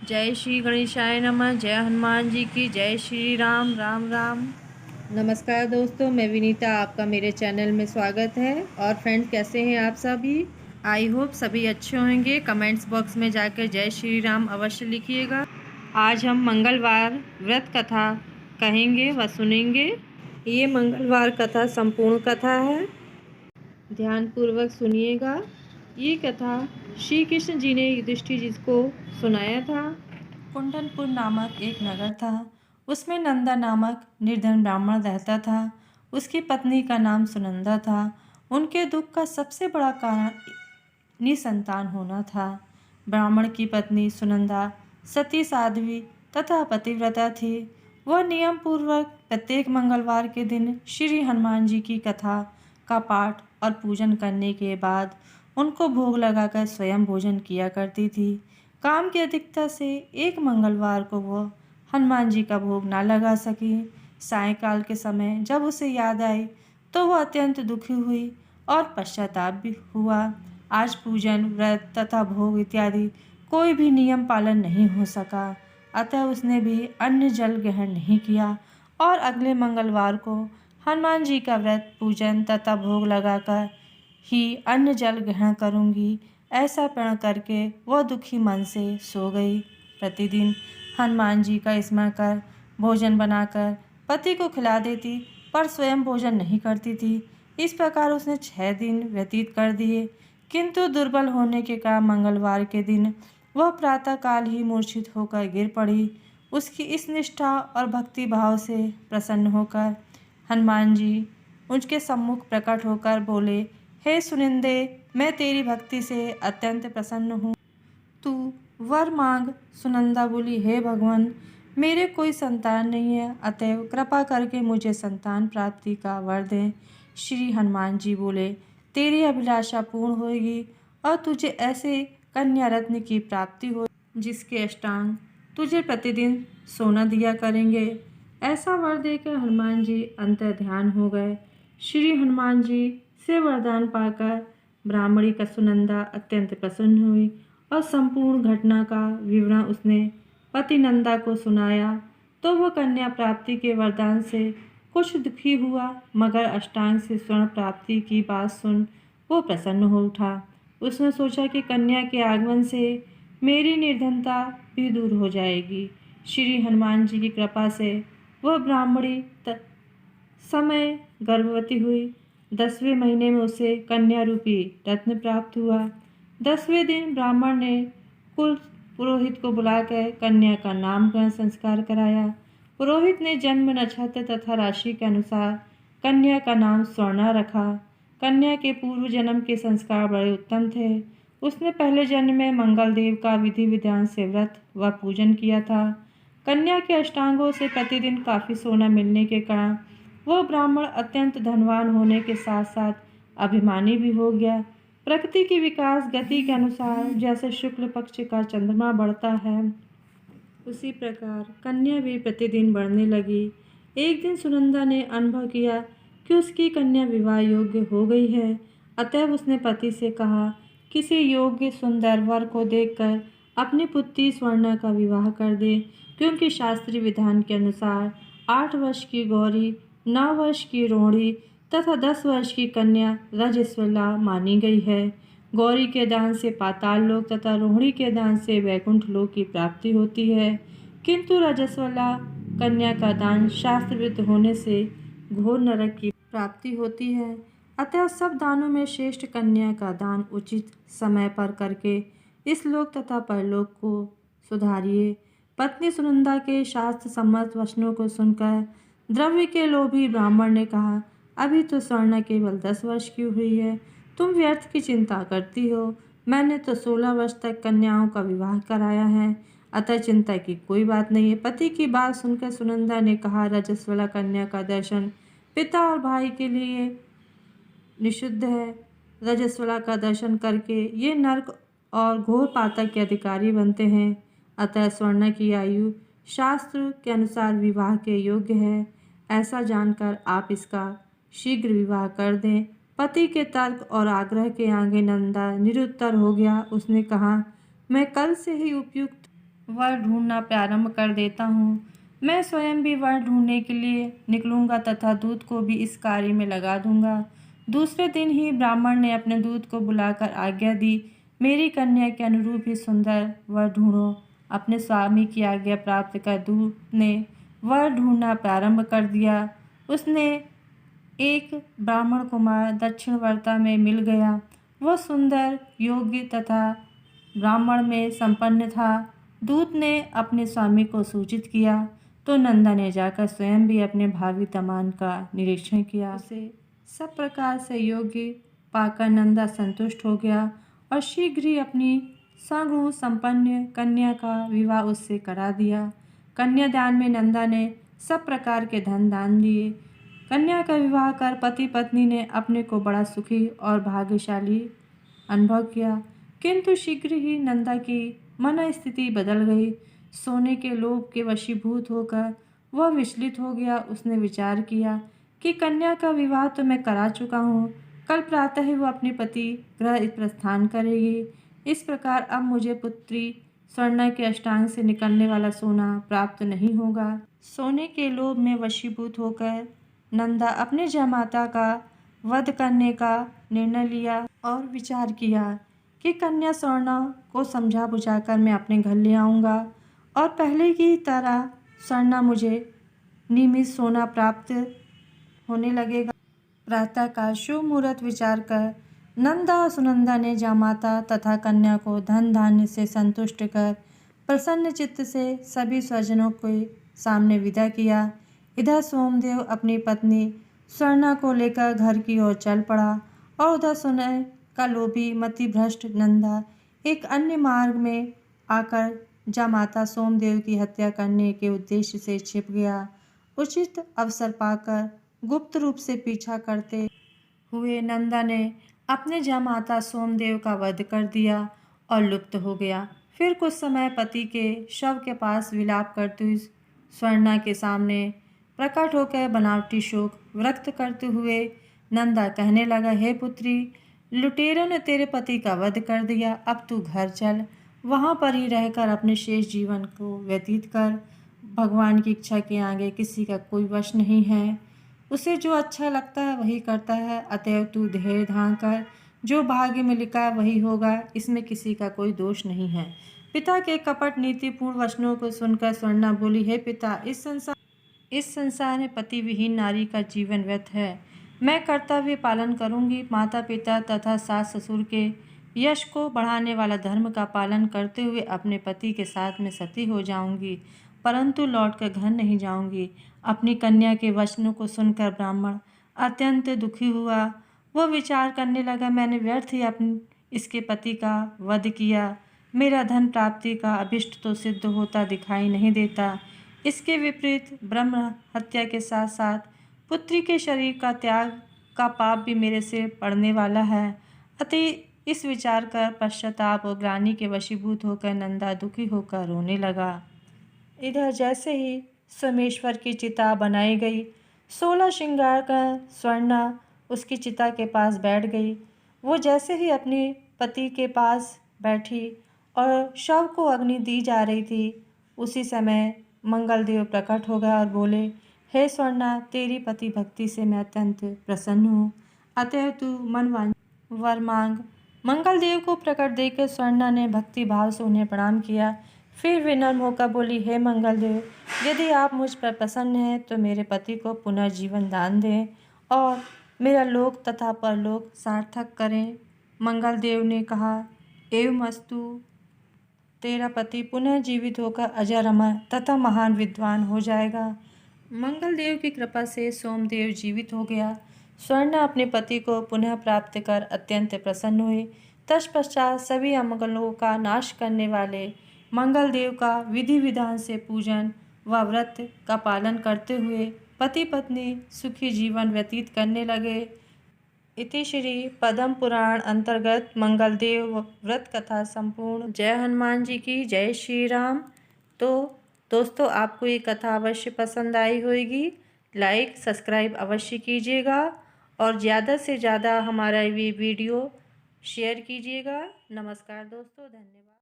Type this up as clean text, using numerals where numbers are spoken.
जय श्री गणेशाय नमः। जय हनुमान जी की जय। श्री राम राम राम। नमस्कार दोस्तों, मैं विनीता, आपका मेरे चैनल में स्वागत है। और फ्रेंड्स, कैसे हैं आप सभी? आई होप सभी अच्छे होंगे। कमेंट्स बॉक्स में जाकर जय श्री राम अवश्य लिखिएगा। आज हम मंगलवार व्रत कथा कहेंगे व सुनेंगे। ये मंगलवार कथा संपूर्ण कथा है, ध्यानपूर्वक सुनिएगा। ये कथा श्री कृष्ण जी ने युधिष्ठिर जी को सुनाया था। कुंडनपुर नामक एक नगर था। उसमें नंदा नामक निर्धन ब्राह्मण रहता था। उसकी पत्नी का नाम सुनंदा था। उनके दुख का सबसे बड़ा कारण निसंतान होना था। ब्राह्मण की पत्नी सुनंदा सती साध्वी तथा पतिव्रता थी। वह नियम पूर्वक प्रत्येक मंगलवार के दिन श्री हनुमान जी की कथा का पाठ और पूजन करने के बाद उनको भोग लगाकर स्वयं भोजन किया करती थी। काम की अधिकता से एक मंगलवार को वह हनुमान जी का भोग ना लगा सकी। सायंकाल के समय जब उसे याद आई तो वह अत्यंत दुखी हुई और पश्चाताप भी हुआ। आज पूजन, व्रत तथा भोग इत्यादि कोई भी नियम पालन नहीं हो सका, अतः उसने भी अन्न जल ग्रहण नहीं किया और अगले मंगलवार को हनुमान जी का व्रत, पूजन तथा भोग लगाकर ही अन्न जल ग्रहण करूँगी, ऐसा प्रण करके वह दुखी मन से सो गई। प्रतिदिन हनुमान जी का स्मरण कर भोजन बनाकर पति को खिला देती, पर स्वयं भोजन नहीं करती थी। इस प्रकार उसने 6 दिन व्यतीत कर दिए, किंतु दुर्बल होने के कारण मंगलवार के दिन वह प्रातःकाल ही मूर्छित होकर गिर पड़ी। उसकी इस निष्ठा और भक्ति भाव से प्रसन्न होकर हनुमान जी उसके सम्मुख प्रकट होकर बोले, हे सुनिंदे, मैं तेरी भक्ति से अत्यंत प्रसन्न हूँ, तू वर मांग। सुनंदा बोली, हे भगवान, मेरे कोई संतान नहीं है, अतएव कृपा करके मुझे संतान प्राप्ति का वर दें। श्री हनुमान जी बोले, तेरी अभिलाषा पूर्ण होगी और तुझे ऐसे कन्या रत्न की प्राप्ति हो जिसके अष्टांग तुझे प्रतिदिन सोना दिया करेंगे। ऐसा वर देकर हनुमान जी अंतर ध्यान हो गए। श्री हनुमान जी से वरदान पाकर ब्राह्मणी का सुनंदा अत्यंत प्रसन्न हुई और संपूर्ण घटना का विवरण उसने पति नंदा को सुनाया। तो वह कन्या प्राप्ति के वरदान से कुछ दुखी हुआ, मगर अष्टांग से स्वर्ण प्राप्ति की बात सुन वो प्रसन्न हो उठा। उसने सोचा कि कन्या के आगमन से मेरी निर्धनता भी दूर हो जाएगी। श्री हनुमान जी की कृपा से वह ब्राह्मणी समय गर्भवती हुई। 10वें महीने में उसे कन्या रूपी रत्न प्राप्त हुआ। 10वें दिन ब्राह्मण ने कुल पुरोहित को बुलाकर कन्या का नामकरण संस्कार कराया। पुरोहित ने जन्म, नक्षत्र तथा राशि के अनुसार कन्या का नाम स्वर्णा रखा। कन्या के पूर्व जन्म के संस्कार बड़े उत्तम थे। उसने पहले जन्म में मंगल देव का विधि विधान से व्रत व पूजन किया था। कन्या के अष्टांगों से प्रतिदिन काफ़ी सोना मिलने के कारण वह ब्राह्मण अत्यंत धनवान होने के साथ साथ अभिमानी भी हो गया। प्रकृति की विकास गति के अनुसार जैसे शुक्ल पक्ष का चंद्रमा बढ़ता है, उसी प्रकार कन्या भी प्रतिदिन बढ़ने लगी। एक दिन सुनंदा ने अनुभव किया कि उसकी कन्या विवाह योग्य हो गई है। अतएव उसने पति से कहा, किसी योग्य सुंदर वर को देखकर अपनी पुत्री स्वर्णा का विवाह कर दे, क्योंकि शास्त्रीय विधान के अनुसार 8 वर्ष की गौरी, 9 वर्ष की रोहिणी तथा 10 वर्ष की कन्या रजस्वला मानी गई है। गौरी के दान से पाताल लोक तथा रोहिणी के दान से वैकुंठ लोक की प्राप्ति होती है, किंतु रजस्वला कन्या का दान शास्त्रविद होने से घोर नरक की प्राप्ति होती है। अतः सब दानों में श्रेष्ठ कन्या का दान उचित समय पर करके इस लोक तथा परलोक को सुधारिए। पत्नी सुनंदा के शास्त्र सम्मत वचनों को सुनकर द्रव्य के लोभी ब्राह्मण ने कहा, अभी तो स्वर्णा केवल 10 वर्ष की हुई है, तुम व्यर्थ की चिंता करती हो। मैंने तो 16 वर्ष तक कन्याओं का विवाह कराया है, अतः चिंता की कोई बात नहीं है। पति की बात सुनकर सुनंदा ने कहा, रजस्वला कन्या का दर्शन पिता और भाई के लिए निषिद्ध है। रजस्वला का दर्शन करके ये नर्क और घोर पातक के अधिकारी बनते हैं। अतः स्वर्णा की आयु शास्त्र के अनुसार विवाह के योग्य है। ऐसा जानकर आप इसका शीघ्र विवाह कर दें। पति के तर्क और आग्रह के आगे नंदा निरुत्तर हो गया। उसने कहा, मैं कल से ही उपयुक्त वर ढूंढना प्रारंभ कर देता हूँ। मैं स्वयं भी वर ढूंढने के लिए निकलूँगा तथा दूत को भी इस कार्य में लगा दूंगा। दूसरे दिन ही ब्राह्मण ने अपने दूत को बुलाकर आज्ञा दी, मेरी कन्या के अनुरूप ही सुंदर वर ढूंढो। अपने स्वामी की आज्ञा प्राप्त कर दूत ने वर ढूंढना प्रारंभ कर दिया। उसने एक ब्राह्मण कुमार दक्षिणवर्ता में मिल गया। वह सुंदर, योग्य तथा ब्राह्मण में संपन्न था। दूत ने अपने स्वामी को सूचित किया तो नंदा ने जाकर स्वयं भी अपने भावी दामाद का निरीक्षण किया। उसे सब प्रकार से योग्य पाकर नंदा संतुष्ट हो गया और शीघ्र ही अपनी सगुण संपन्न कन्या का विवाह उससे करा दिया। कन्यादान में नंदा ने सब प्रकार के धन दान दिए। कन्या का विवाह कर पति पत्नी ने अपने को बड़ा सुखी और भाग्यशाली अनुभव किया। किंतु शीघ्र ही नंदा की मन स्थिति बदल गई। सोने के लोभ के वशीभूत होकर वह विचलित हो गया। उसने विचार किया कि कन्या का विवाह तो मैं करा चुका हूँ, कल प्रातः ही वह अपने पति गृह प्रस्थान करेगी। इस प्रकार अब मुझे पुत्री स्वर्णा के अष्टांग से निकलने वाला सोना प्राप्त नहीं होगा। सोने के लोभ में वशीभूत होकर नंदा अपने जमाता का वध करने का निर्णय लिया और विचार किया कि कन्या स्वर्णा को समझा बुझाकर मैं अपने घर ले आऊँगा और पहले की तरह स्वर्णा मुझे नियमित सोना प्राप्त होने लगेगा। प्रातःकाल शुभ मुहूर्त विचार कर नंदा और सुनंदा ने जामाता तथा कन्या को धन धान्य से संतुष्ट कर प्रसन्न चित्त से सभी स्वजनों के सामने विदा किया। इधर सोमदेव अपनी पत्नी स्वर्णा को लेकर घर की ओर चल पड़ा और उधर सुनय का लोभी मतिभ्रष्ट नंदा एक अन्य मार्ग में आकर जामाता सोमदेव की हत्या करने के उद्देश्य से छिप गया। उचित अवसर पाकर गुप्त रूप से पीछा करते हुए नंदा ने अपने जामाता सोमदेव का वध कर दिया और लुप्त हो गया। फिर कुछ समय पति के शव के पास विलाप करते हुए स्वर्णा के सामने प्रकट होकर बनावटी शोक व्यक्त करते हुए नंदा कहने लगा, हे पुत्री, लुटेरों ने तेरे पति का वध कर दिया। अब तू घर चल, वहाँ पर ही रहकर अपने शेष जीवन को व्यतीत कर। भगवान की इच्छा के आगे किसी का कोई वश नहीं है। उसे जो अच्छा लगता है वही करता है। अतएव तू धैर्य धारण कर, जो भाग्य में लिखा है वही होगा। इसमें किसी का कोई दोष नहीं है। पिता के कपट नीतिपूर्ण वचनों को सुनकर स्वर्णा बोली, हे पिता, इस संसार में पति विहीन नारी का जीवन व्यर्थ है। मैं कर्तव्य पालन करूंगी। माता पिता तथा सास ससुर के यश को बढ़ाने वाला धर्म का पालन करते हुए अपने पति के साथ में सती हो जाऊंगी, परंतु लौटकर घर नहीं जाऊंगी। अपनी कन्या के वचनों को सुनकर ब्राह्मण अत्यंत दुखी हुआ। वह विचार करने लगा, मैंने व्यर्थ ही इसके पति का वध किया। मेरा धन प्राप्ति का अभिष्ट तो सिद्ध होता दिखाई नहीं देता। इसके विपरीत ब्रह्म हत्या के साथ साथ पुत्री के शरीर का त्याग का पाप भी मेरे से पड़ने वाला है। अतः इस विचार कर पश्चाताप और ग्लानि के वशीभूत होकर नंदा दुखी होकर रोने लगा। इधर जैसे ही सोमेश्वर की चिता बनाई गई, 16 श्रृंगार का स्वर्णा उसकी चिता के पास बैठ गई। वो जैसे ही अपने पति के पास बैठी और शव को अग्नि दी जा रही थी, उसी समय मंगलदेव प्रकट हो गया और बोले, हे स्वर्णा, तेरी पति भक्ति से मैं अत्यंत प्रसन्न हूँ, अतः तू मन वर मांग। मंगलदेव को प्रकट देखकर स्वर्णा ने भक्ति भाव से उन्हें प्रणाम किया। फिर विनम्र होकर बोली, हे मंगलदेव, यदि आप मुझ पर प्रसन्न हैं तो मेरे पति को पुनर्जीवन दान दें और मेरा लोक तथा परलोक सार्थक करें। मंगलदेव ने कहा, एवमस्तु, तेरा पति पुनः जीवित होकर अजर अमर तथा महान विद्वान हो जाएगा। मंगलदेव की कृपा से सोमदेव जीवित हो गया। स्वर्णा अपने पति को पुनः प्राप्त कर अत्यंत प्रसन्न हुई। तत्पश्चात सभी अमंगलों का नाश करने वाले मंगलदेव का विधि विधान से पूजन व व्रत का पालन करते हुए पति पत्नी सुखी जीवन व्यतीत करने लगे। इति श्री पद्म पुराण अंतर्गत मंगलदेव व्रत कथा संपूर्ण। जय हनुमान जी की जय। श्री राम। तो दोस्तों, आपको ये कथा अवश्य पसंद आई होगी। लाइक सब्सक्राइब अवश्य कीजिएगा और ज़्यादा से ज़्यादा हमारा ये वीडियो शेयर कीजिएगा। नमस्कार दोस्तों, धन्यवाद।